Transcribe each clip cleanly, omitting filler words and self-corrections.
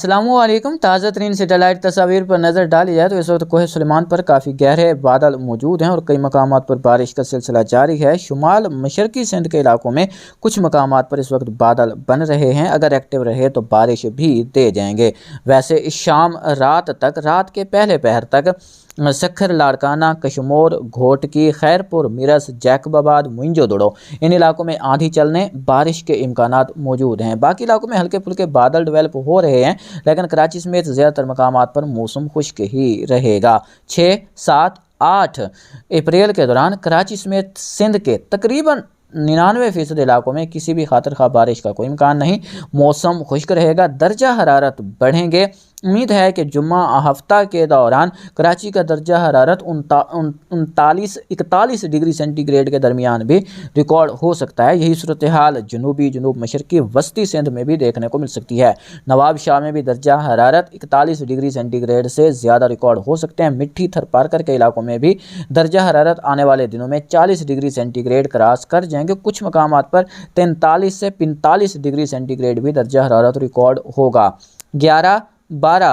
अस्सलामुअलैकुम। ताज़ा तरीन सैटेलाइट तस्वीर पर नज़र डाली जाए तो इस वक्त कोह सुलेमान पर काफ़ी गहरे बादल मौजूद हैं और कई मकामात पर बारिश का सिलसिला जारी है। शुमाल मशरकी सिंध के इलाकों में कुछ मकामात पर इस वक्त बादल बन रहे हैं, अगर एक्टिव रहे तो बारिश भी दे जाएंगे। वैसे इस शाम रात के पहले पहर तक सखर, लाड़काना, कशमोर, घोटकी, खैरपुर, मिरस, जैकबाबाद, मुंजोदड़ो इन इलाकों में आंधी चलने, बारिश के इम्कानात मौजूद हैं। बाकी इलाकों में हल्के फुल्के बादल डेवलप हो रहे हैं, लेकिन कराची समेत ज़्यादातर मकामात पर मौसम खुश्क ही रहेगा। 6, 7, 8 अप्रैल के दौरान कराची समेत सिंध के तकरीबन 99% इलाकों में किसी भी खातिर खा बारिश का कोई इम्कान नहीं। मौसम खुश्क रहेगा, दर्जा हरारत बढ़ेंगे। उम्मीद है कि जुम्मा हफ्ता के दौरान कराची का दर्जा हरारत 39-41 डिग्री सेंटीग्रेड के दरमियान भी रिकॉर्ड हो सकता है। यही सूरत हाल जनूब मशरकी वस्ती सिंध में भी देखने को मिल सकती है। नवाब शाह में भी दर्जा हरारत 41 डिग्री सेंटीग्रेड से ज़्यादा रिकॉर्ड हो सकते हैं। मिट्टी थरपारकर के इलाकों में भी दर्जा हरारत आने वाले दिनों में 40 डिग्री सेंटीग्रेड क्रॉस कर जाएंगे। कुछ मकामात पर 43 से 45 डिग्री सेंटीग्रेड भी दर्जा हरारत रिकॉर्ड होगा। 11-12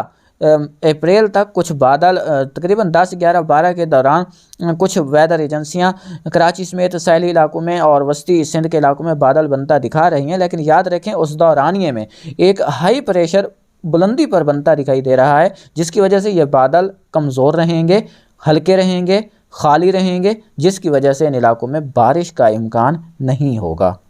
अप्रैल तक कुछ बादल तकरीबन 10-11-12 के दौरान कुछ वेदर एजेंसियां कराची समेत सैली इलाकों में और वस्ती सिंध के इलाकों में बादल बनता दिखा रही हैं, लेकिन याद रखें उस दौरानिए में एक हाई प्रेशर बुलंदी पर बनता दिखाई दे रहा है, जिसकी वजह से ये बादल कमज़ोर रहेंगे, हल्के रहेंगे, खाली रहेंगे, जिसकी वजह से इन इलाकों में बारिश का इम्कान नहीं होगा।